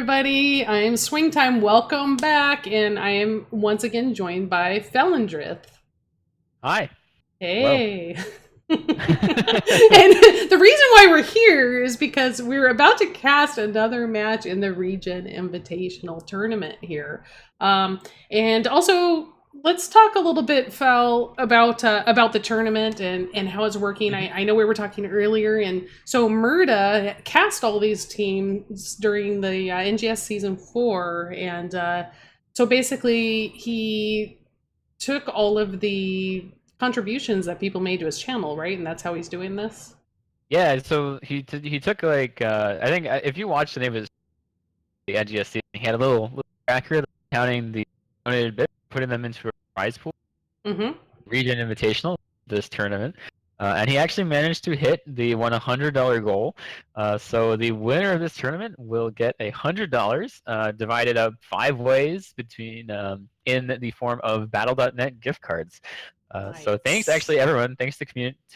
everybody. I am SwingTime. Welcome back, and I am once again joined by Felindrith. Hi. Hello. Hey. And the reason why we're here is because we're about to cast another match in the ReGen Invitational tournament here. And also, let's talk a little bit, Fel, about the tournament and how it's working. I know we were talking earlier, and so Murda cast all these teams during the NGS season 4, and so basically he took all of the contributions that people made to his channel, right? And that's how he's doing this. Yeah, so he took like I think if you watch the name of his the NGS he had a little tracker counting the donated bits, putting them into a prize pool, Mm-hmm. ReGen Invitational, this tournament. And he actually managed to hit the $100 goal. So the winner of this tournament will get $100 divided up 5 ways between in the form of Battle.net gift cards. So thanks, Nice. actually, everyone. Thanks to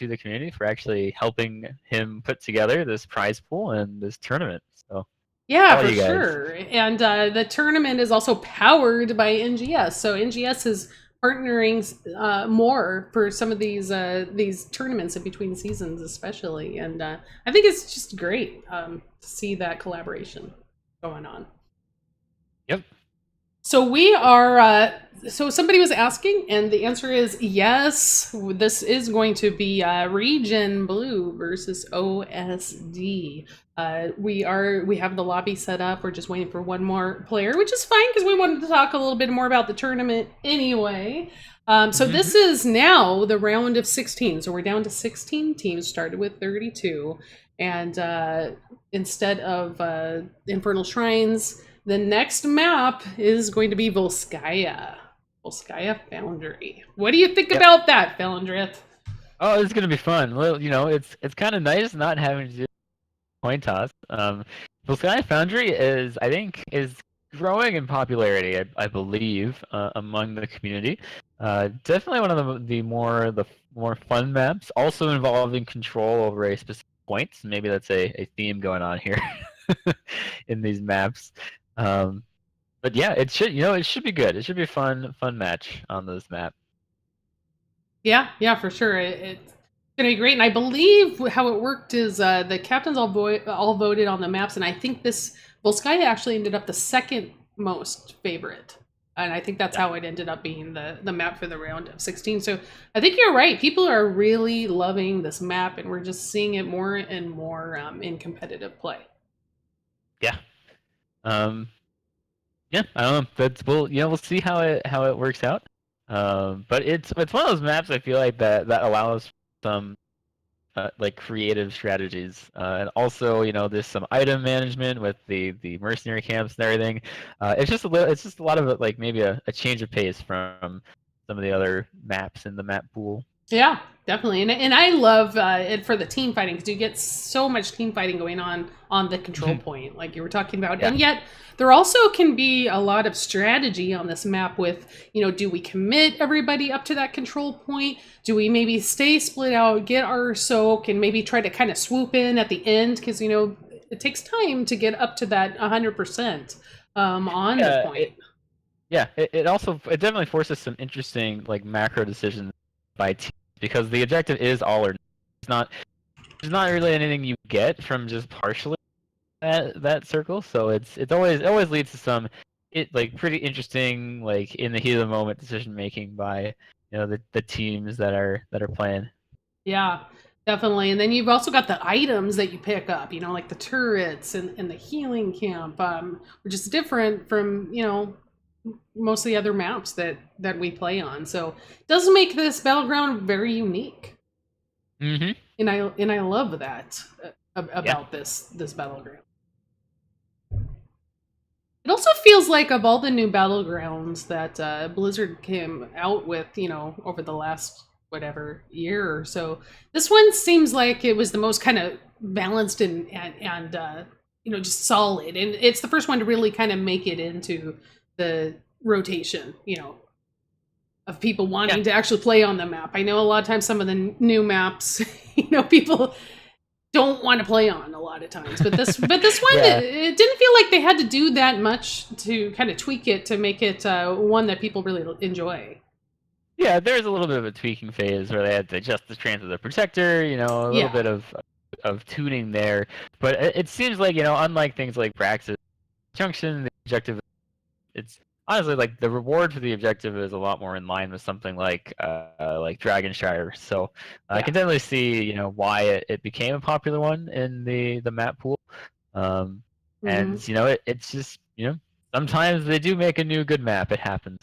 the community for actually helping him put together this prize pool and this tournament. So Yeah, all for you guys. sure. And the tournament is also powered by NGS. So NGS is partnering more for some of these tournaments in between seasons, especially. And I think it's just great to see that collaboration going on. Yep. So we are. So somebody was asking, and the answer is yes. This is going to be Region Blue versus OSD. We have the lobby set up. We're just waiting for one more player, which is fine because we wanted to talk a little bit more about the tournament anyway. So this is now the round of 16. So we're down to 16 teams. Started with 32, and instead of Infernal Shrines, the next map is going to be Volskaya Foundry. What do you think Yep. about that, Felindrith? Oh, it's gonna be fun. Well, it's kind of nice not having to do coin toss. Sky Foundry I think, is growing in popularity. I believe among the community. Definitely one of the more fun maps. Also involving control over a specific point. So maybe that's a theme going on here in these maps. But yeah, it should be good. It should be a fun match on this map. Yeah, for sure. It's gonna be great, and I believe how it worked is the captains all voted on the maps, and I think this Volskaya actually ended up the second most favorite, and I think that's Yeah. how it ended up being the map for the round of 16. So I think you're right. People are really loving this map, and we're just seeing it more and more in competitive play. Yeah. Um, Yeah, I don't know. We'll see how it works out. But it's one of those maps I feel like that allows some like creative strategies, and also there's some item management with the mercenary camps and everything. It's just a lot of it, like maybe a change of pace from some of the other maps in the map pool. Yeah, definitely, and I love it for the team fighting because you get so much team fighting going on the control point, like you were talking about, Yeah. and yet there also can be a lot of strategy on this map. With do we commit everybody up to that control point? Do we maybe stay split out, get our soak, and maybe try to kind of swoop in at the end because it takes time to get up to that 100% on the Yeah. point. It definitely forces some interesting like macro decisions by teams because the objective is all or nothing. There's not really anything you get from just partially that circle. So it always leads to some like pretty interesting, like in the heat of the moment decision making by the teams that are playing. Yeah, definitely. And then you've also got the items that you pick up, like the turrets and the healing camp, which is different from, most of the other maps that we play on. So it does make this battleground very unique. Mm-hmm. And I love that Yeah. about this battleground. It also feels like of all the new battlegrounds that Blizzard came out with, over the last whatever year or so, this one seems like it was the most kind of balanced and just solid. And it's the first one to really kind of make it into the rotation, of people Yeah. wanting to actually play on the map. I know a lot of times some of the new maps, people don't want to play on a lot of times. But this one, Yeah. it didn't feel like they had to do that much to kind of tweak it to make it one that people really enjoy. Yeah, there's a little bit of a tweaking phase where they had to adjust the strength of the protector, a little Yeah. bit of tuning there. But it seems like, unlike things like Praxis Junction, the objective, it's honestly like the reward for the objective is a lot more in line with something like Dragonshire. So I Yeah. can definitely see, why it became a popular one in the map pool. Um, Mm-hmm. and it's just, sometimes they do make a new good map. It happens.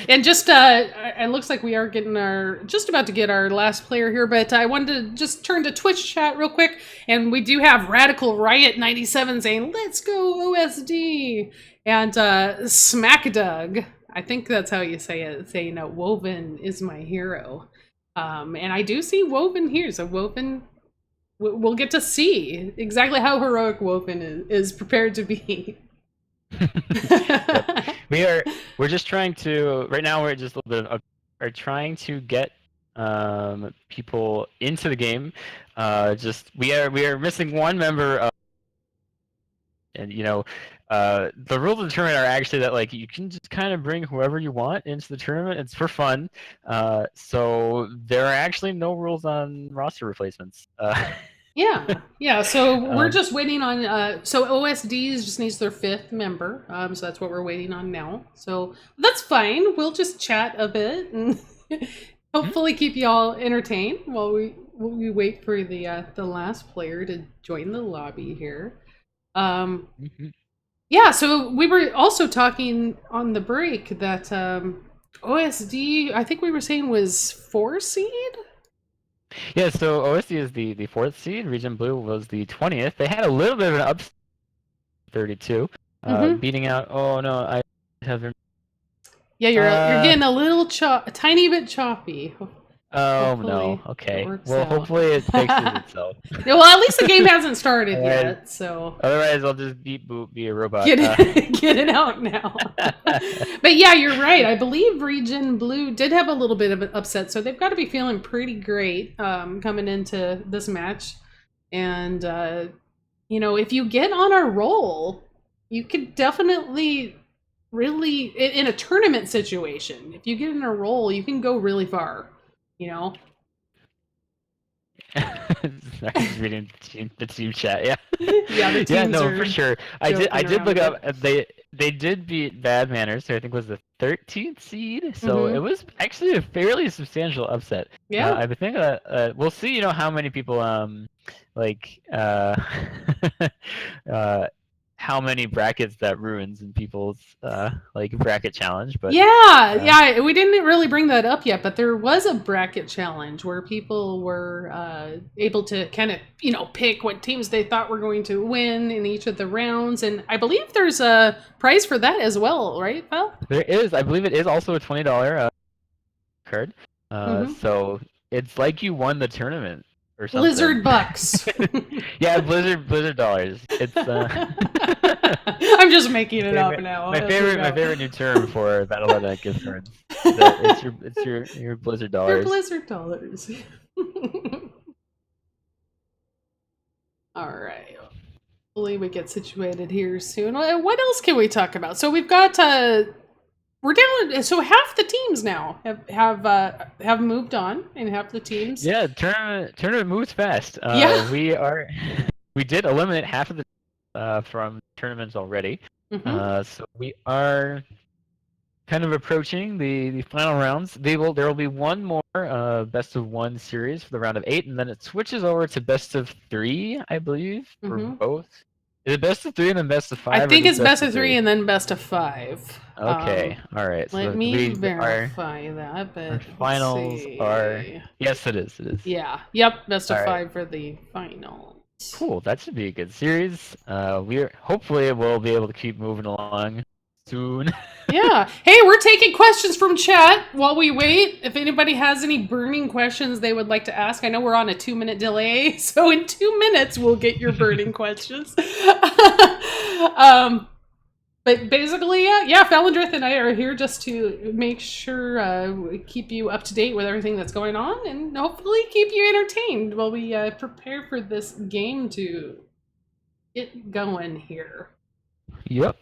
And just it looks like we are getting our just about to get our last player here, but I wanted to just turn to Twitch chat real quick, and we do have Radical Riot 97 saying let's go OSD, and Smack Doug, I think that's how you say it, saying Woven is my hero. And I do see Woven here, so Woven, we'll get to see exactly how heroic Woven is prepared to be. Yep. We're just trying to right now. We're just a little bit are trying to get people into the game. Just we are missing one member and the rules of the tournament are actually that like you can just kind of bring whoever you want into the tournament. It's for fun. So there are actually no rules on roster replacements. Yeah. So we're Um, just waiting on. So OSDs just needs their fifth member. So that's what we're waiting on now. So that's fine. We'll just chat a bit and hopefully keep y'all entertained while we wait for the last player to join the lobby here. mhm. Yeah. So we were also talking on the break that OSD, I think we were saying, was 4 seed. Yeah, so OSD is the fourth seed. ReGen Blue was the 20th. They had a little bit of an upset, 32, Mm-hmm. beating out. Oh no, I have. Yeah, you're Uh, getting a tiny bit choppy. oh no. Hopefully it Okay. works Well, out. hopefully it fixes itself. Well, at least the game hasn't started Otherwise, yet, so otherwise I'll just beat boot, be a robot. get it get it out now. But yeah, you're right. I believe ReGen Blue did have a little bit of an upset, so they've got to be feeling pretty great coming into this match. And if you get on a roll, you could definitely really in a tournament situation. If you get in a roll, you can go really far. You know. Sorry, just reading the team chat. Yeah. Yeah, the Yeah, teams no, for are sure. I joking did around a look up. bit. They did beat Bad Manners, who I think was the 13th seed. So it Mm-hmm. was actually a fairly substantial upset. Yeah. I think we'll see. How many people like uh how many brackets that ruins in people's like bracket challenge, but Yeah, uh, yeah, we didn't really bring that up yet, but there was a bracket challenge where people were able to kind of, pick what teams they thought were going to win in each of the rounds, and I believe there's a prize for that as well, right, Val? there is. I believe it is also a $20 card. Mm-hmm. So it's like you won the tournament or something. Blizzard Bucks. Yeah, Blizzard dollars. It's I'm just making it up now. my As we favorite go. new term for Battle.net gift cards. It's your Blizzard They're dollars. Blizzard dollars. All right. Hopefully we get situated here soon. What else can we talk about? So we've got we're down. So half the teams now have moved on, and half the teams. Yeah, tournament moves fast. Yeah. We did eliminate half of the from tournaments already. Mm-hmm. So we are kind of approaching the final rounds. There will be one more best of one series for the round of 8, and then it switches over to best of 3, I believe, for Mm-hmm. both. Is it best of 3 and then best of 5? I Or think just it's best of 3 and then best of 5. Okay, all right. Let So me our verify that, but our let's finals see. are yes, it is. It is. Yeah. Yep. Best of All right. 5 for the finals. Cool. That should be a good series. Hopefully we'll be able to keep moving along soon. Yeah. Hey, we're taking questions from chat while we wait. If anybody has any burning questions they would like to ask, I know we're on a 2-minute delay, so in 2 minutes we'll get your burning questions. But basically, yeah, Falendrith and I are here just to make sure we keep you up to date with everything that's going on, and hopefully keep you entertained while we prepare for this game to get going here. Yep.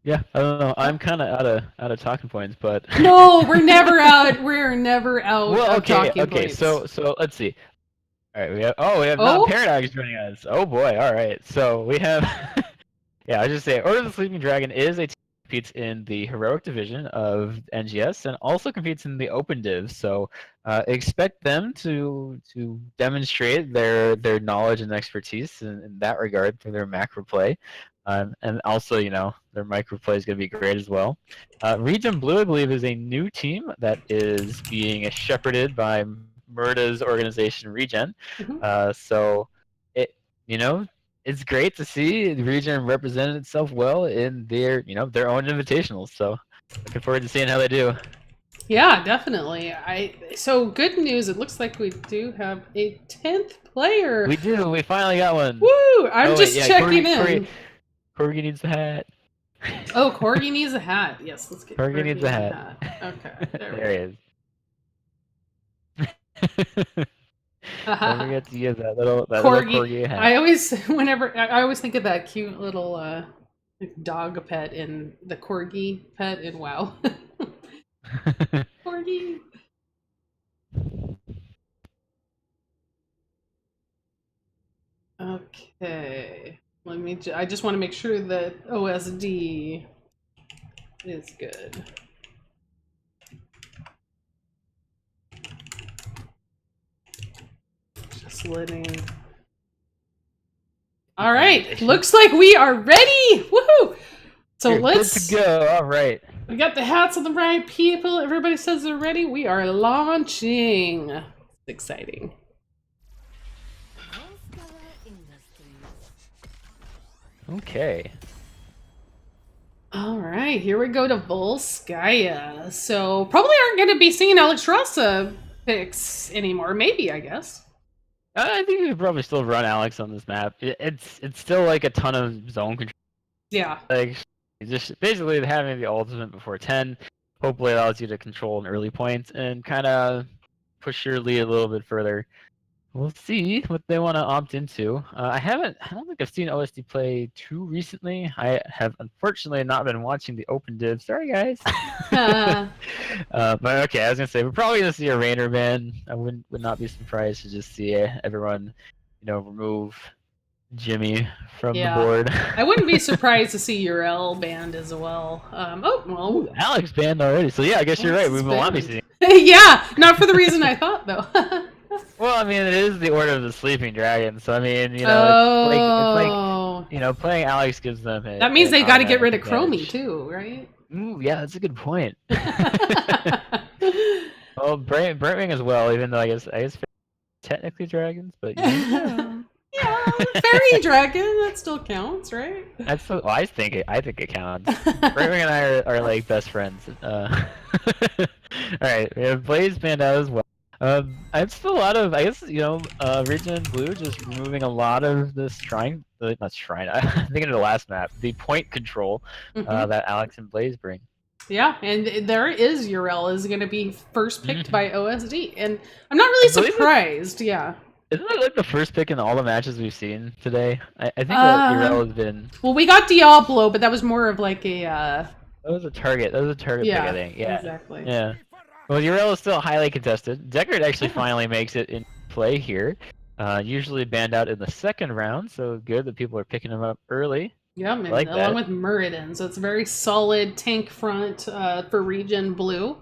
Yeah, I don't know. I'm kind of out of talking points, but No, we're never out. We're never out well, of okay, talking okay. points. So let's see. All right, we have not Oh, Paradox joining us. Oh boy. All right. So we have yeah, I just say Order of the Sleeping Dragon is a team that competes in the heroic division of NGS and also competes in the open div. So expect them to demonstrate their knowledge and expertise in that regard through their macro play. And also, their micro play is going to be great as well. ReGen Blue, I believe, is a new team that is being shepherded by Murda's organization, ReGen. So it, it's great to see the region represented itself well in their own invitationals. So looking forward to seeing how they do. yeah, definitely. So good news. It looks like we do have a 10th player. We do. We finally got one. Woo! I'm Oh, just wait, yeah, checking in. Corgi needs the hat. Oh, Corgi needs a hat. Yes, let's get Corgi needs a a hat. Okay, There he is. Don't forget to use that little corgi hat. I always think of that cute little dog pet in the corgi pet in WoW. Corgi. Okay. I just want to make sure that OSD is good. Just letting. All right. Looks like we are ready. Woohoo! So You're let's good to go. All right. We got the hats on the right people. Everybody says they're ready. We are launching. It's exciting. Okay. All right, here we go to Volskaya. So probably aren't going to be seeing Alex Rossa picks anymore. Maybe, I guess. I think we could probably still run Alex on this map. It's still like a ton of zone control. Yeah. Like just basically having the ultimate before 10 hopefully allows you to control an early point and kind of push your lead a little bit further. We'll see what they want to opt into. I don't think I've seen OSD play too recently. I have unfortunately not been watching the open div. Sorry, guys. But okay, I was gonna say we're probably gonna see a Rainer ban. I would not be surprised to just see everyone, remove Jimmy from the board. I wouldn't be surprised to see Urel banned as well. Ooh, Alex banned already. So yeah, I guess you're right. We will not be seeing. Yeah, not for the reason I thought though. Well, I mean, it is the Order of the Sleeping Dragon, so I mean, it's like playing Alex gives them. That means they got to get rid of Chromie too, right? Ooh, yeah, that's a good point. Well, Brightwing as well, even though I guess technically dragons, but yeah, fairy dragon that still counts, right? I think it counts. Brightwing and I are like best friends. All right, we have Blaze banned out as well. It's still a lot of, I guess, ReGen Blue just removing a lot of this not shrine, I'm thinking of the last map, the point control that Alex and Blaze bring. Yeah, and there is Urel is going to be first picked by OSD, and I'm not really surprised, yeah. Isn't that like the first pick in all the matches we've seen today? I think that Urel has been... Well, we got Diablo, but that was more of like a... That was a target pick, I think. Yeah, exactly. Yeah. Well, Urel is still highly contested. Deckard actually finally makes it in play here. Usually banned out in the second round, so good that people are picking him up early. Yeah, like along with Muradin, so it's a very solid tank front for ReGen Blue.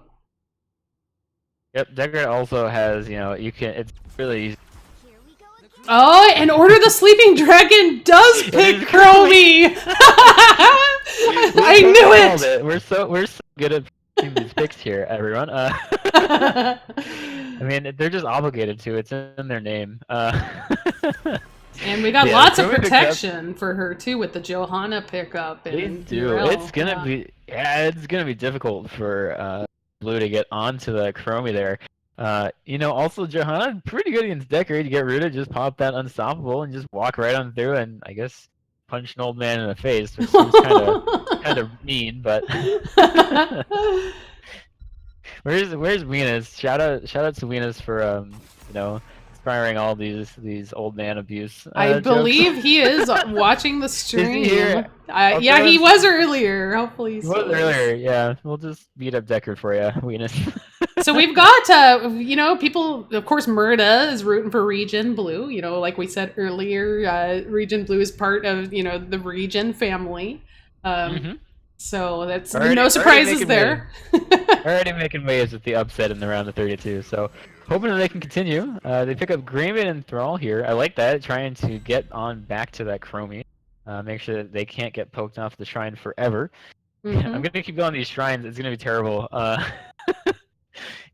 Yep, Deckard also has, it's really easy. Oh, and Order the Sleeping Dragon does pick Chromie! I knew it! We're so good at these picks here, everyone. I mean, they're just obligated to. It's in their name. And we got lots of protection for her too with the Johanna pickup. They do. It's gonna be difficult for Blue to get onto the Chromie there. You know, also Johanna, pretty good against Decker. You get rooted, just pop that unstoppable and just walk right on through and I guess punch an old man in the face, which seems kind of mean, but where's Venus? Shout out to Venus for you know, inspiring all these old man abuse I jokes. believe he is watching the Is he stream. here? I'll Yeah, throw he in was earlier. Hopefully he he was still is. earlier, yeah. We'll just beat up Decker for you, Venus. So we've got, people, of course, Murda is rooting for ReGen Blue. Like we said earlier, ReGen Blue is part of, the ReGen family. Um, hmm so that's Already no already surprises making waves. there. Already making waves with the upset in the round of 32. So hoping that they can continue. They pick up Grayman and Thrall here. I like that, trying to get on back to that Chromie. Make sure that they can't get poked off the shrine forever. I'm Hmm. gonna keep going these shrines. It's gonna be terrible.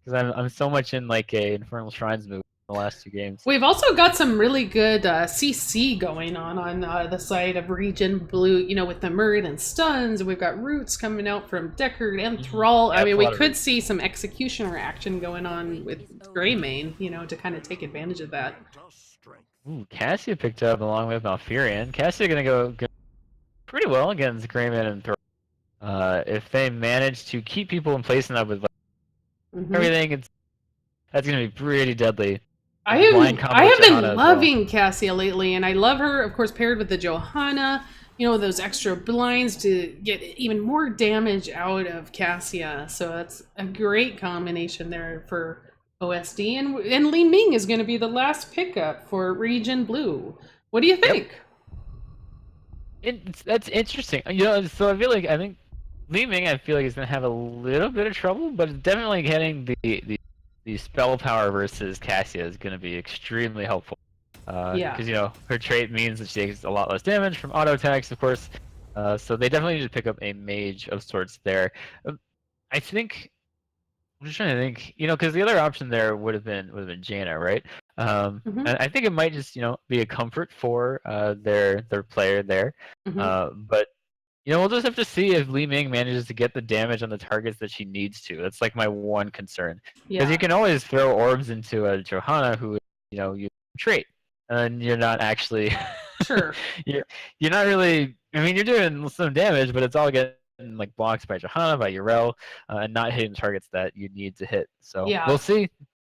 Because I'm so much in like a Infernal Shrines move in the last two games. We've also got some really good CC going on the side of ReGen Blue, with the Murd and Stuns. We've got Roots coming out from Deckard and Thrall. I Yeah, it's mean, a we lot of could roots. see some executioner action going on with Greymane, to kind of take advantage of that. Ooh, Cassia picked up along with Malfurion. Cassia gonna go pretty well against Grayman and Thrall. If they manage to keep people in place enough with like, Hmm. everything, that's gonna be pretty deadly. I With the blind have I combo with have Johanna been as well. loving Cassia lately, and I love her, of course, paired with the Johanna. Those extra blinds to get even more damage out of Cassia. So that's a great combination there for OSD. And Li Ming is going to be the last pickup for ReGen Blue. What do you Yep. think? That's interesting. You know, so I think Li Ming, I feel like is gonna have a little bit of trouble, but definitely getting the spell power versus Cassia is gonna be extremely helpful. Yeah. Because you know her trait means that she takes a lot less damage from auto attacks, of course. So they definitely need to pick up a mage of sorts there. I think I'm just trying to think, you know, because the other option there would have been Jaina, right? Hmm. And I think it might just be a comfort for their player there. Hmm. But you know, we'll just have to see if Li Ming manages to get the damage on the targets that she needs to. That's like my one concern, because you Yeah. can always throw orbs into a Johanna who you trait, and you're not actually Sure. you're you're not really. I mean, you're doing some damage, but it's all getting like blocked by Johanna, by Yrel, and not hitting targets that you need to hit. So we'll Yeah. see.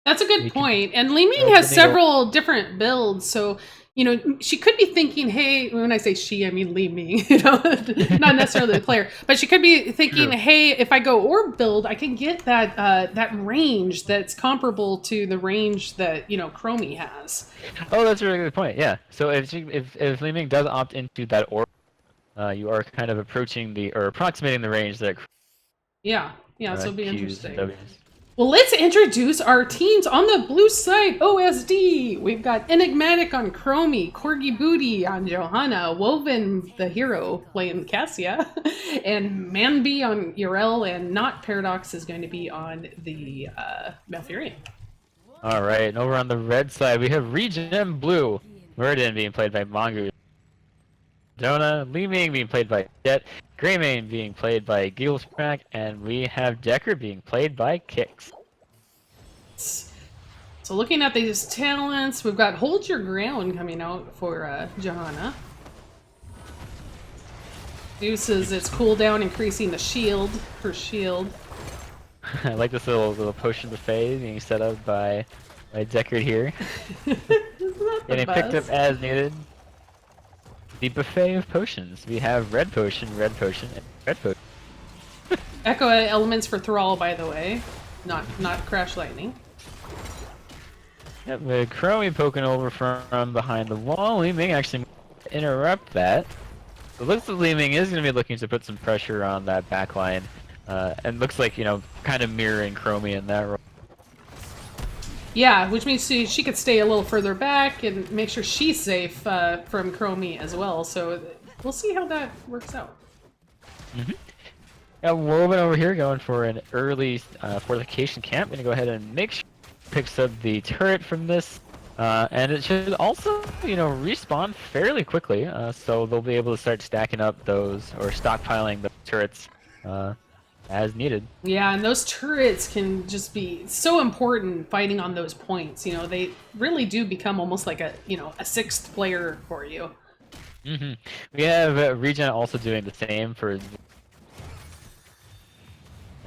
That's a good We can point. And Li Ming thread the has needle. several different builds. So, she could be thinking, hey, when I say she, I mean Li Ming, not necessarily the player, but she could be thinking, True. hey, if I go orb build, I can get that range that's comparable to the range that, Chromie has. Oh, that's a really good point. Yeah. So if Li Ming does opt into that orb, you are kind of approaching or approximating the range that Yeah. Yeah. So it'll be Qs and interesting. Ws. Well, let's introduce our teams on the blue side, OSD. We've got Enigmatic on Chromie, Corgi Booty on Johanna, Woven the hero playing Cassia, and Manby on Yrel, and Not Paradox is going to be on the Malfurion. All right, and over on the red side, we have ReGen Blue. Murden being played by Mongoose. Jonah, Li Ming being played by Jet, Greymane being played by Gigglesprack, and we have Decker being played by Kix. So looking at these talents, we've got Hold Your Ground coming out for Johanna. Uses its cooldown, increasing the shield, her shield. I like this little potion buffet being set up by Deckard here. Isn't that the Getting picked up best? as needed. The buffet of potions. We have red potion, and red potion. Echo elements for Thrall, by the way, not Crash Lightning. Yep, the Chromie poking over from behind the wall. Li Ming actually interrupt that. It looks like Li Ming is going to be looking to put some pressure on that back line. And looks like, kind of mirroring Chromie in that role. Yeah, which means she could stay a little further back and make sure she's safe from Chromie as well. So we'll see how that works out. Mm-hmm. Got Woven over here going for an early fortification camp. Gonna go ahead and make sure he picks up the turret from this. And it should also, respawn fairly quickly. So they'll be able to start stacking up those, or stockpiling the turrets. as needed. Yeah, and those turrets can just be so important fighting on those points. You know, they really do become almost like a, you know, a sixth player for you. Hmm. We have ReGen also doing the same for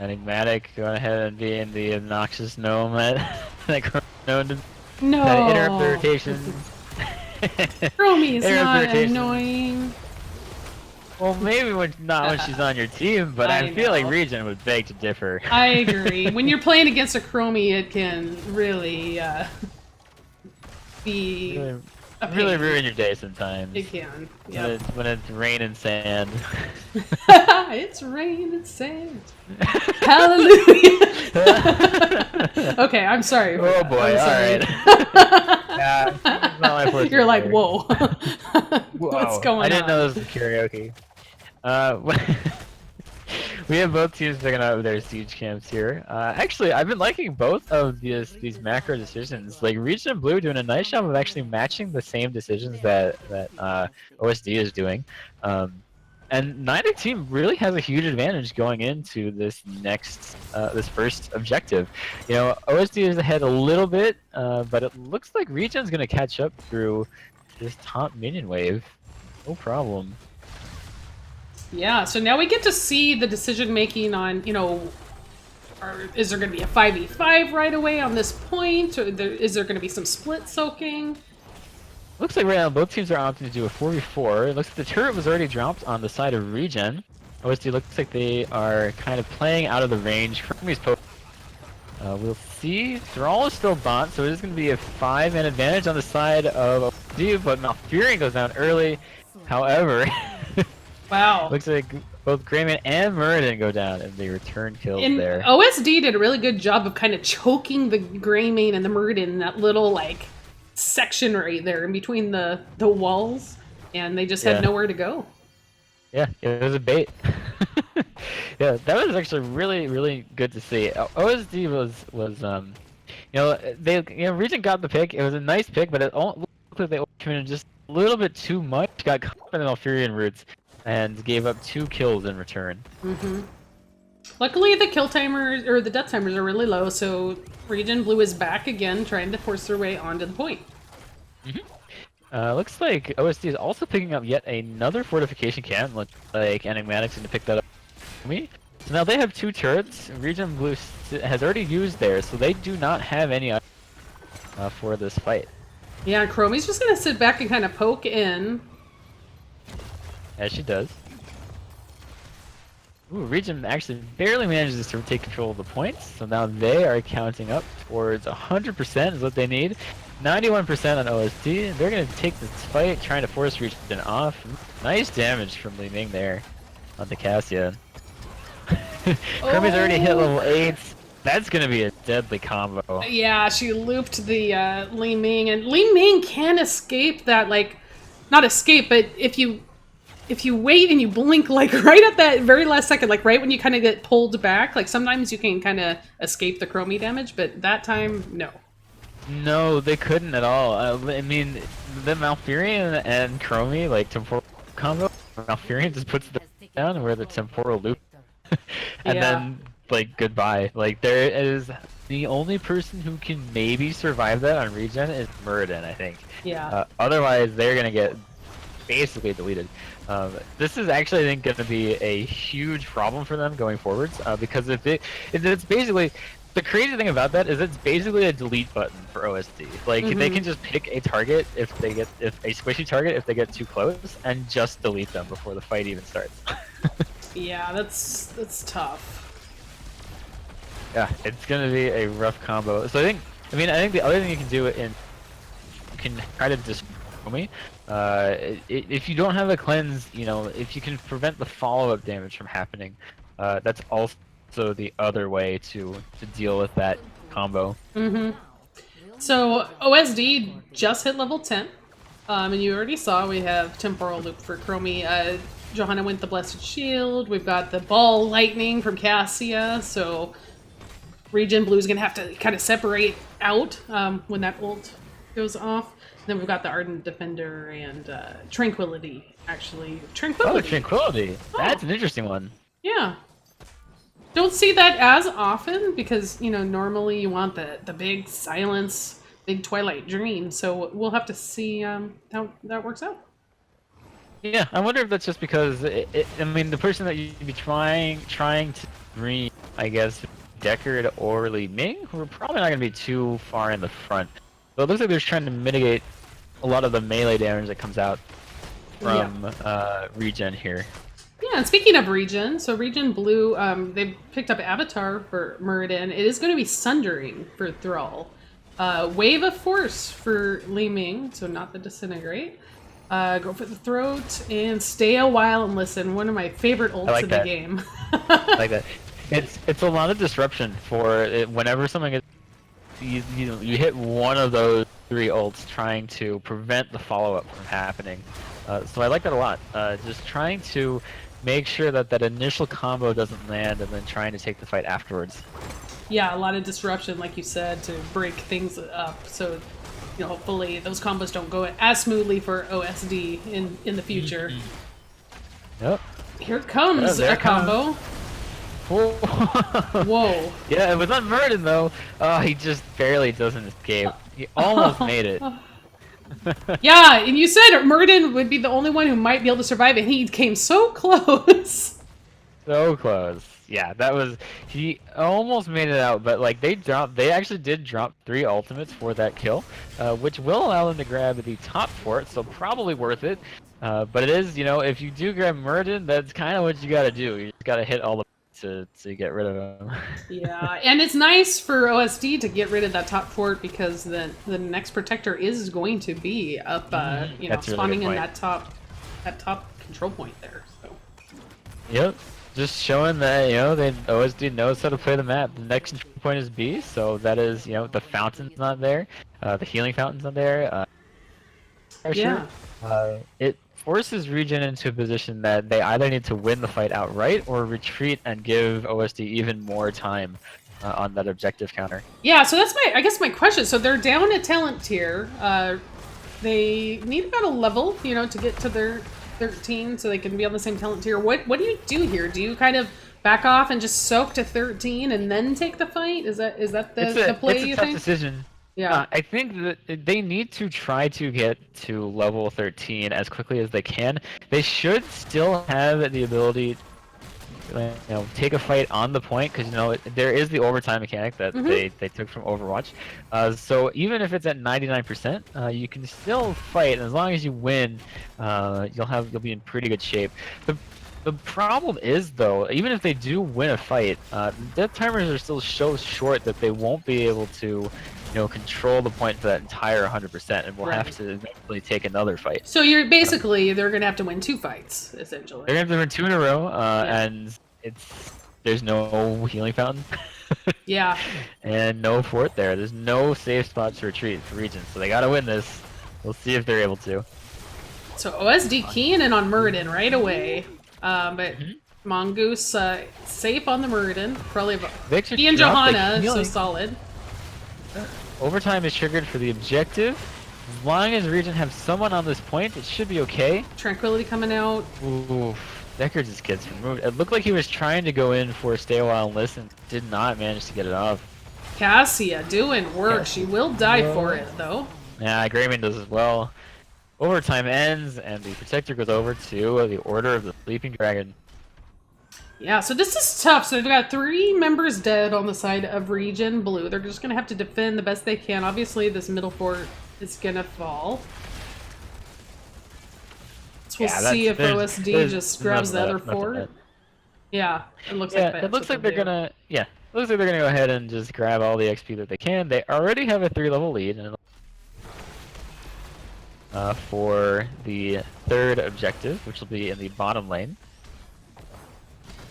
Enigmatic going ahead and being the obnoxious gnome that known to kind of interrupt the No! rotations. Chromie is Interrupt the not rotations. annoying. Well, maybe not when she's on your team, but I I feel like know. ReGen would beg to differ. I agree. When you're playing against a Chromie, it can really be really, a really pain. ruin your day sometimes. It can. When Yep. it's rain and sand. It's rain and sand. Hallelujah. Okay, I'm sorry. For Oh that. boy! I'm All sorry. right. Yeah, it's not my forte. You're like, whoa. What's Whoa! I going didn't know on? this was karaoke. Uh, we have both teams picking up their siege camps here. Actually, I've been liking both of these macro decisions. Like ReGen Blue doing a nice job of actually matching the same decisions that OSD is doing. And neither team really has a huge advantage going into this this first objective. You know, OSD is ahead a little bit, but it looks like ReGen's gonna catch up through this top minion wave. No problem. Yeah, so now we get to see the decision making on, you know, is there going to be a 5v5 right away on this point? Or is there going to be some split soaking? Looks like right now both teams are opting to do a 4v4. It looks like the turret was already dropped on the side of ReGen. OSD looks like they are kind of playing out of the range. Chromie's post. We'll see. Thrall is still bot, so it is going to be a 5-man advantage on the side of OSD, but Malfurion goes down early. However, Wow. looks like both Greyman and Muradin go down, and they return kills And there. OSD did a really good job of kind of choking the Greymane and the Muradin in that little, like, section right there in between the walls, and they just had nowhere to go. Yeah, it was a bait. Yeah, that was actually really, really good to see. OSD was you know, ReGen got the pick. It was a nice pick, but it looked like they came in just a little bit too much. Got caught in the Malfurion roots and gave up 2 kills in return. Luckily, the kill timers or the death timers are really low, so ReGen Blue is back again, trying to force their way onto the point. Looks like OSD is also picking up yet another fortification camp. Looks like Enigmatic's going to pick that up for me. So now they have 2 turrets. ReGen Blue has already used theirs, so they do not have any for this fight. Yeah, Chromie's just gonna sit back and kind of poke in. As she does. Ooh, ReGen actually barely manages to take control of the points, so now they are counting up towards 100% is what they need. 91% on OSD. They're going to take this fight, trying to force ReGen off. Nice damage from Li Ming there on the Cassia. Kirby's already hit level 8. That's going to be a deadly combo. Yeah, she looped the Li Ming, and Li Ming can escape that, like, not escape, but if you wait and you blink, like, right at that very last second, like, right when you kind of get pulled back, like, sometimes you can kind of escape the Chromie damage, but that time, no. No, they couldn't at all. I mean, the Malfurion and Chromie, like, temporal combo, Malfurion just puts the down where the temporal loop, and then, like, goodbye. Like, there is the only person who can maybe survive that on ReGen is Muradin, I think. Yeah. Otherwise, they're gonna get basically deleted. This is actually, I think, going to be a huge problem for them going forwards, because it's basically, the crazy thing about that is it's basically a delete button for OSD. Like, they can just pick a target if a squishy target if they get too close, and just delete them before the fight even starts. Yeah, that's tough. Yeah, it's going to be a rough combo. So I think the other thing you can do you can try to destroy me. If you don't have a cleanse, you know, if you can prevent the follow-up damage from happening, that's also the other way to deal with that combo. So OSD just hit level 10, and you already saw we have temporal loop for Chromie. Johanna went the Blessed Shield. We've got the Ball Lightning from Cassia, so ReGen Blue is gonna have to kind of separate out when that ult goes off. Then we've got the Ardent Defender and Tranquility, actually. Tranquility! Oh, Tranquility! That's an interesting one. Yeah. Don't see that as often because normally you want the big silence, big twilight dream. So we'll have to see how that works out. Yeah, I wonder if that's just because I mean, the person that you'd be trying to dream, I guess, Deckard or Li Ming, who are probably not going to be too far in the front. So it looks like they're trying to mitigate a lot of the melee damage that comes out Yeah. from ReGen here. Yeah, and speaking of ReGen, so ReGen Blue, they've picked up Avatar for Muradin. It is going to be Sundering for Thrall. Wave of Force for Li Ming, so not the Disintegrate. Go for the throat and stay a while and listen. One of my favorite ults like in that. the game. I like that. It's a lot of disruption for it. Whenever someone gets you hit one of those 3 ults trying to prevent the follow-up from happening. So I like that a lot. Just trying to make sure that that initial combo doesn't land and then trying to take the fight afterwards. Yeah, a lot of disruption, like you said, to break things up. So, hopefully those combos don't go as smoothly for OSD in the future. Yep. Here comes there a it comes. combo. Whoa. Whoa. Yeah, it was on Murden though. Oh, he just barely doesn't escape. He almost made it. Yeah, and you said Muradin would be the only one who might be able to survive, and he came so close. So close. Yeah, that was he almost made it out, but like they actually did drop 3 ultimates for that kill, which will allow them to grab the top fort, so probably worth it. But it is, if you do grab Muradin, that's kind of what you got to do. You just got to hit all the to get rid of him. Yeah, and it's nice for OSD to get rid of that top fort because the next protector is going to be up, spawning really in that top control point there. So. Yep. Just showing that, OSD knows how to play the map. The next control point is B, so that is, the fountain's not there. The healing fountain's not there. Yeah. It forces ReGen into a position that they either need to win the fight outright or retreat and give OSD even more time on that objective counter. Yeah, so that's my question. So they're down at talent tier. They need about a level, to get to their 13 so they can be on the same talent tier. What do you do here? Do you kind of back off and just soak to 13 and then take the fight? Is that the play it's a you tough think? decision. Yeah. I think that they need to try to get to level 13 as quickly as they can. They should still have the ability to, take a fight on the point because there is the overtime mechanic that they took from Overwatch. So even if it's at 99%, you can still fight, and as long as you win, you'll be in pretty good shape. The problem is, though, even if they do win a fight, death timers are still so short that they won't be able to, control the point for that entire 100%, and we'll have to eventually take another fight. So they're going to have to win 2 fights, essentially. They're going to have to win 2 in a row, and there's no healing fountain. Yeah. And no fort there. There's no safe spots to retreat for ReGen, so they got to win this. We'll see if they're able to. So OSD keying in on Muradin right away. But Mongoose safe on the Muradin. Probably he and Johanna, so solid. Overtime is triggered for the objective. As long as ReGen have someone on this point, it should be okay. Tranquility coming out. Ooh, Deckard just gets removed. It looked like he was trying to go in for a stay a while and listen. Did not manage to get it off. Cassia doing work. She will die for it, though. Yeah, Grayman does as well. Overtime ends, and the Protector goes over to the Order of the Sleeping Dragon. Yeah, so this is tough. So they've got 3 members dead on the side of ReGen Blue. They're just going to have to defend the best they can. Obviously, this middle fort is going to fall. So we'll see if OSD just grabs the other fort. Yeah, it looks like that. It looks like they're going to... Yeah, it looks like they're going to go ahead and just grab all the XP that they can. They already have a 3-level lead. And for the 3rd objective, which will be in the bottom lane.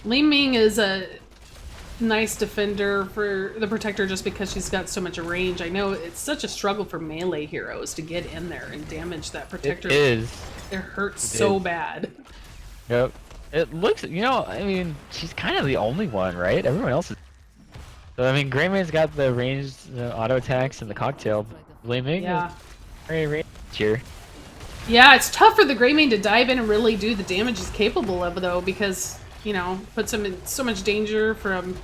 Li Ming is a nice defender for the Protector just because she's got so much range. I know it's such a struggle for melee heroes to get in there and damage that Protector. It is. It hurts so bad. Yep. It looks, I mean, she's kind of the only one, right? Everyone else is. So, I mean, Greyman's got the ranged auto attacks and the cocktail. Li Ming is very ranged here. Yeah, it's tough for the Greymane to dive in and really do the damage he's capable of, though, because puts him in so much danger from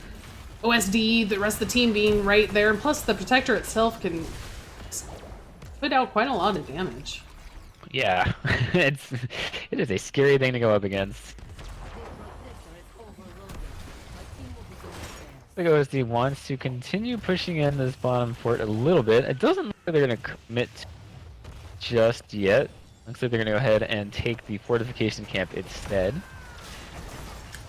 OSD, the rest of the team being right there, and plus the protector itself can put out quite a lot of damage. Yeah, it is a scary thing to go up against. I think OSD wants to continue pushing in this bottom fort a little bit. It doesn't look like they're going to commit just yet. Looks like they're going to go ahead and take the fortification camp instead.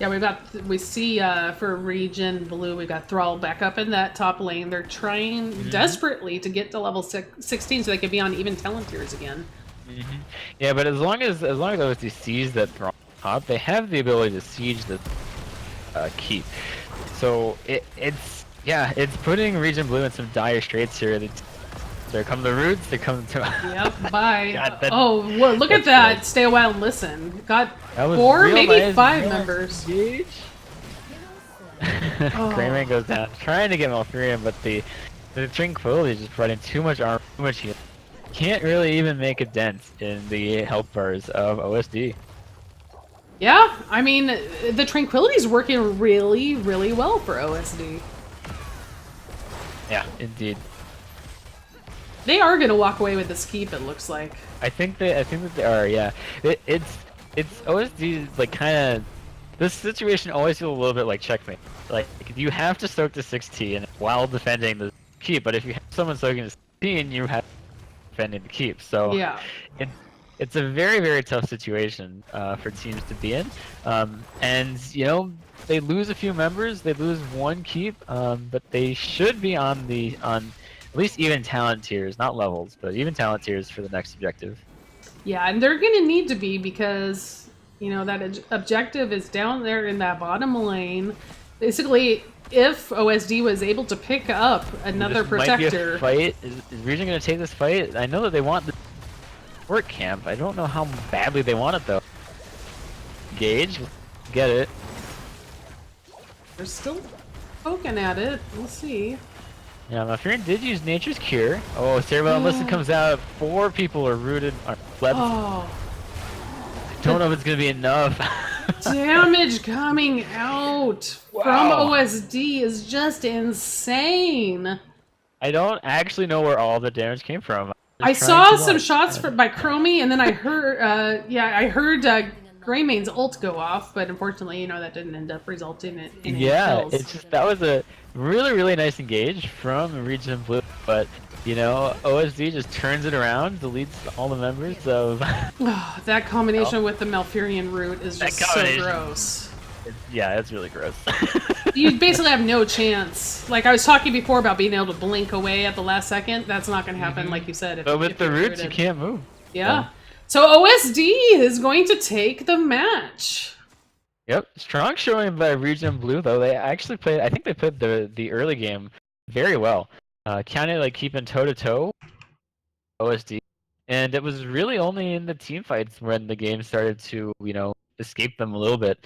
Yeah, we see for region blue, we got Thrall back up in that top lane. They're trying desperately to get to level 16 so they can be on even talent tiers again. Yeah, but as long as OSD sees that Thrall top, they have the ability to siege the keep. So it's putting region blue in some dire straits here. There come the roots. They come to. Yep. Bye. God, oh, well, look at that! Gross. Stay a while and listen. Got 4, maybe nice, 5 members. Gauge. Greymane goes down, trying to get Malfurion, but the Tranquility is just providing too much armor, too much heal. Can't really even make a dent in the health bars of OSD. Yeah, I mean, the Tranquility is working really, really well for OSD. Yeah, indeed. They are gonna walk away with this keep. It looks like. I think that they are. Yeah, it's OSD like kind of. This situation always feels a little bit like checkmate. Like you have to soak the 16 while defending the keep, but if you have someone soaking the 16, you have defending the keep. So yeah, it's a very, very tough situation for teams to be in. And they lose a few members, they lose one keep, but they should be on at least even talent tiers, not levels, but even talent tiers for the next objective. Yeah, and they're gonna need to be because that objective is down there in that bottom lane. Basically, if OSD was able to pick up another protector, might be a fight. Is ReGen gonna take this fight? I know that they want the fort camp. I don't know how badly they want it though. Engage, get it. They're still poking at it. We'll see. Yeah, my friend did use Nature's Cure. Oh, Cerebral Enlistment comes out. 4 people are rooted. Oh. I don't know if it's gonna be enough. Damage coming out from OSD is just insane. I don't actually know where all the damage came from. I saw some shots by Chromie, and then I heard, Greymane's ult go off, but unfortunately, that didn't end up resulting in any kills. It's just that was a really, really nice engage from ReGen Blue, but OSD just turns it around, deletes all the members of. That combination with the Malfurion root is just so gross. It's really gross. You basically have no chance. Like I was talking before about being able to blink away at the last second. That's not going to happen, like you said. But with the roots, you can't move. Yeah. So OSD is going to take the match. Yep, strong showing by ReGen Blue though. They actually played. I think they played the early game very well. Kind of like keeping toe to toe, OSD, and it was really only in the team fights when the game started to escape them a little bit.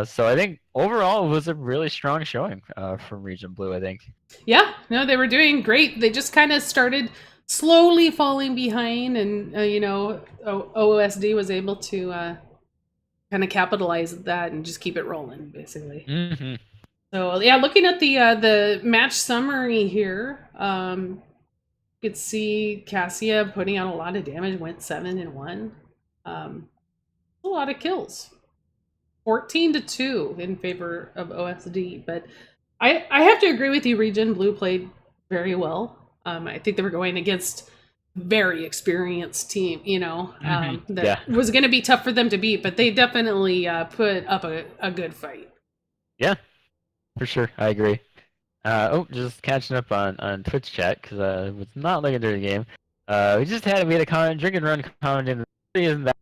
So I think overall it was a really strong showing from ReGen Blue. I think. Yeah, no, they were doing great. They just kind of started slowly falling behind, and OSD was able to kind of capitalize that and just keep it rolling, basically. So yeah, looking at the match summary here, you could see Cassia putting out a lot of damage, went 7-1. A lot of kills. 14-2 in favor of OSD, but I have to agree with you. ReGen Blue played very well. I think they were going against very experienced team, that was going to be tough for them to beat, but they definitely put up a good fight. Yeah, for sure. I agree. Just catching up on Twitch chat because I was not looking through the game. We had a comment, drink and run comment in the isn't that.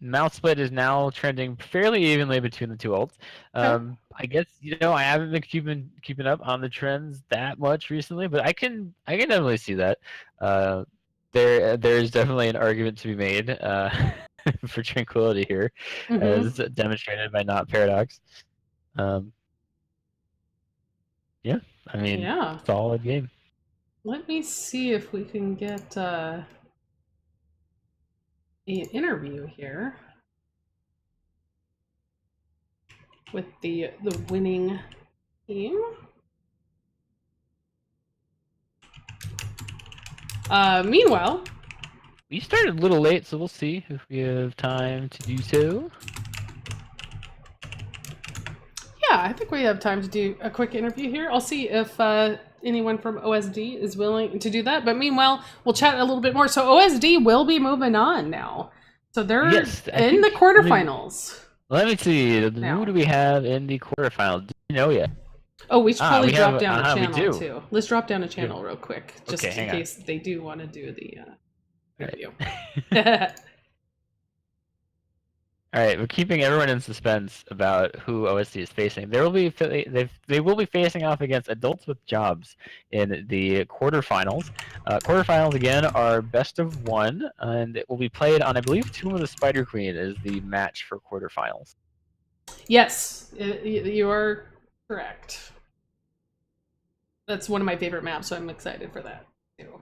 Mouth split is now trending fairly evenly between the two ults. I guess I haven't been keeping up on the trends that much recently, but I can definitely see that. There's definitely an argument to be made for tranquility here, as demonstrated by not Paradox. Yeah, I mean, solid game. Let me see if we can get an interview here. with the winning team. Meanwhile, we started a little late, so we'll see if we have time to do so. yeah, I think we have time to do a quick interview here. I'll see if anyone from OSD is willing to do that. But meanwhile, we'll chat a little bit more. So OSD will be moving on now. So they're Yes, I in think. the quarterfinals. Let me see. Now. Who do we have in the quarterfinal? Do you know yet? Oh, we should probably we drop have. down a We channel do. too. Let's drop down a channel real quick, just Okay, in hang on. case they do want to do the interview. Right. All right, we're keeping everyone in suspense about who OSD is facing. They will be facing off against Adults with Jobs in the quarterfinals. Quarterfinals again are best of one, and it will be played on, I believe, Tomb of the Spider Queen is the match for quarterfinals. Yes, you are correct. That's one of my favorite maps, so I'm excited for that too.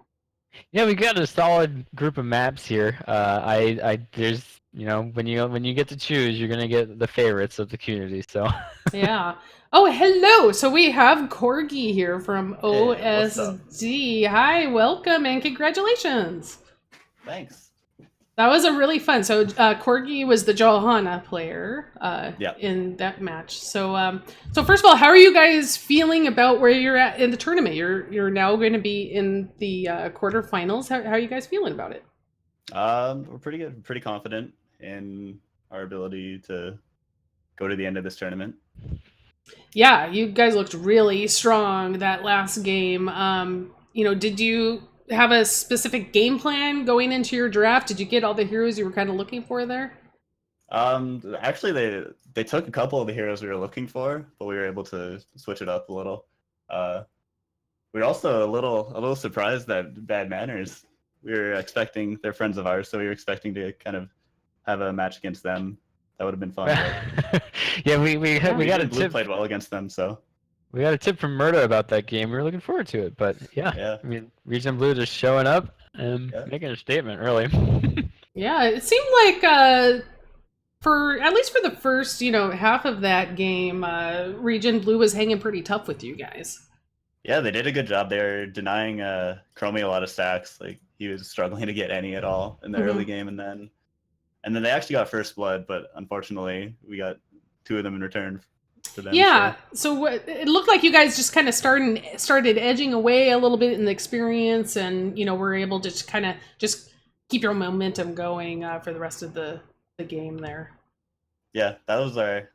Yeah, we got a solid group of maps here. There's when you get to choose, you're gonna get the favorites of the community. So yeah. Oh, hello. So we have Corgi here from what's up? OSD. Hi, welcome and congratulations. Thanks. That was a really fun. So Corgi was the Johanna player Yeah. in that match. So so first of all, how are you guys feeling about where you're at in the tournament? You're now going to be in the quarterfinals. How are you guys feeling about it? We're pretty good. Pretty confident in our ability to go to the end of this tournament. Yeah, you guys looked really strong that last game. Did you have a specific game plan going into your draft? Did you get all the heroes you were kind of looking for there? Actually, they took a couple of the heroes we were looking for, but we were able to switch it up a little. We were also a little surprised that Bad Manners. We were expecting they're friends of ours, so we were expecting to kind of have a match against them. That would have been fun. yeah, we got a tip. Played well against them, so we got a tip from Murda about that game. We were looking forward to it, but yeah. I mean, ReGen Blue just showing up and making a statement, really. Yeah, it seemed like for at least for the first half of that game, ReGen Blue was hanging pretty tough with you guys. Yeah, they did a good job. They were denying Chromie a lot of stacks. Like he was struggling to get any at all in the early game, and then they actually got first blood, but unfortunately we got two of them in return for them. Yeah, so it looked like you guys just kind of started edging away a little bit in the experience, and were able to just keep your momentum going for the rest of the game there. Yeah, that was our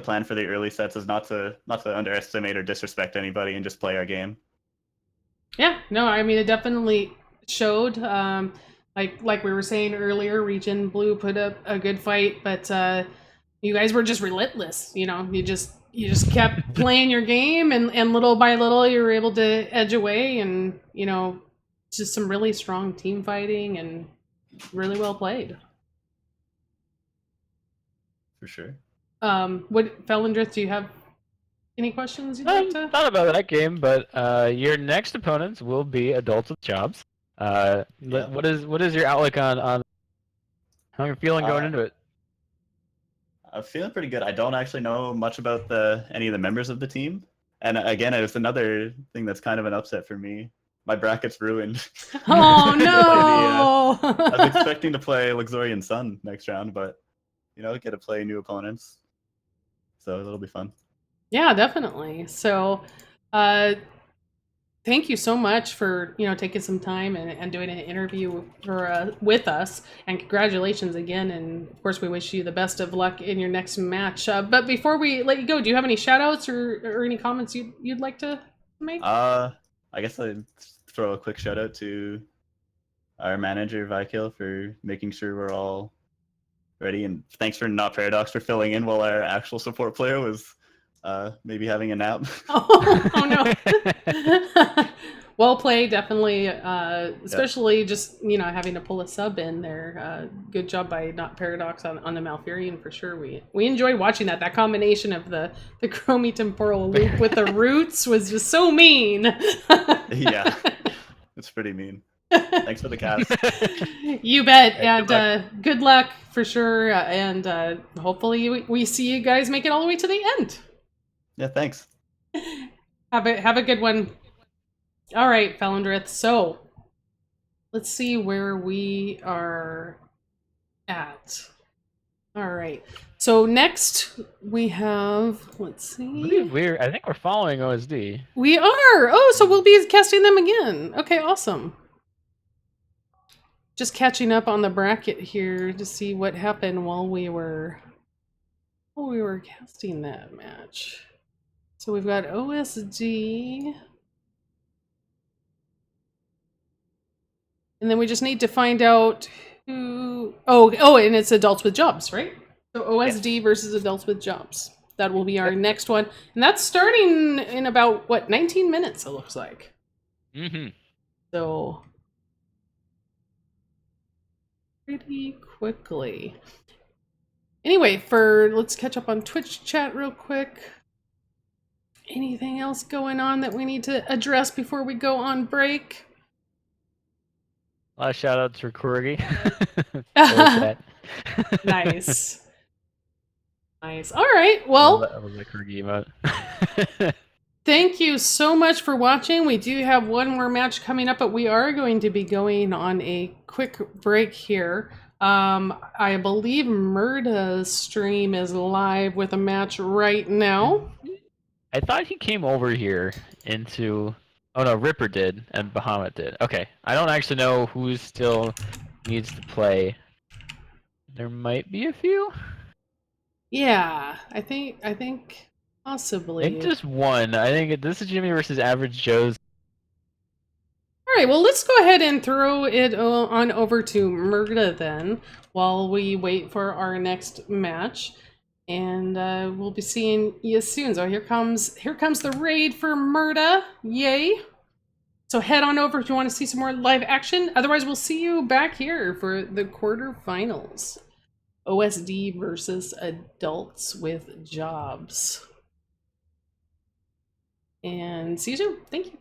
plan for the early sets, is not to underestimate or disrespect anybody and just play our game. Yeah, no, I mean it definitely showed. Like we were saying earlier, ReGen Blue put up a good fight, but you guys were just relentless. You just kept playing your game, and little by little you were able to edge away, and just some really strong team fighting and really well played. For sure. What Felindrith, do you have any questions you'd like to? Not about that game, but your next opponents will be Adults with Jobs. What is your outlook on how you're feeling going into it? I'm feeling pretty good. I don't actually know much about any of the members of the team, and again, it's another thing that's kind of an upset for me. My bracket's ruined. Oh no! I was expecting to play Luxurian Sun next round, but get to play new opponents, so it'll be fun. Yeah, definitely. So, thank you so much for taking some time and doing an interview with us, and congratulations again. And of course, we wish you the best of luck in your next match. But before we let you go, do you have any shout outs or any comments you'd like to make? I guess I'd throw a quick shout out to our manager Vikil for making sure we're all ready, and thanks for Not Paradox for filling in while our actual support player was maybe having a nap. Oh no. Well played, definitely, especially just having to pull a sub in there. Good job by Not Paradox on the Malfurion for sure. We enjoyed watching that combination of the Chromie temporal loop with the roots was just so mean. Yeah, it's pretty mean. Thanks for the cast. You bet. Hey, good And good luck for sure. And hopefully we see you guys make it all the way to the end. Yeah, thanks. Have a good one. All right, Felindrith. So let's see where we are at. All right. So next we have, let's I see. believe I think we're following OSD. We are. Oh, so we'll be casting them again. Okay, awesome. Just catching up on the bracket here to see what happened while we were casting that match. So we've got OSD. And then we just need to find out who. Oh, and it's adults with jobs, right? So OSD versus adults with jobs. That will be our next one. And that's starting in about, what, 19 minutes, it looks like. Mm-hmm. So pretty quickly. Anyway, let's catch up on Twitch chat real quick. Anything else going on that we need to address before we go on break? A lot of shout outs for Corgi. Nice. Nice. All right. Well, I love that Corgi emote. thank you so much for watching. We do have one more match coming up, but we are going to be going on a quick break here. I believe Murda's stream is live with a match right now. I thought he came over here into. Oh no, Ripper did and Bahamut did. Okay, I don't actually know who still needs to play. There might be a few. Yeah, I think possibly. I think just one. I think this is Jimmy versus Average Joe's. All right, well, let's go ahead and throw it on over to Murda then, while we wait for our next match, and we'll be seeing you soon. So here comes the raid for Murda. Yay! So head on over if you want to see some more live action. Otherwise, we'll see you back here for the quarterfinals. OSD versus adults with jobs. And see you soon. Thank you.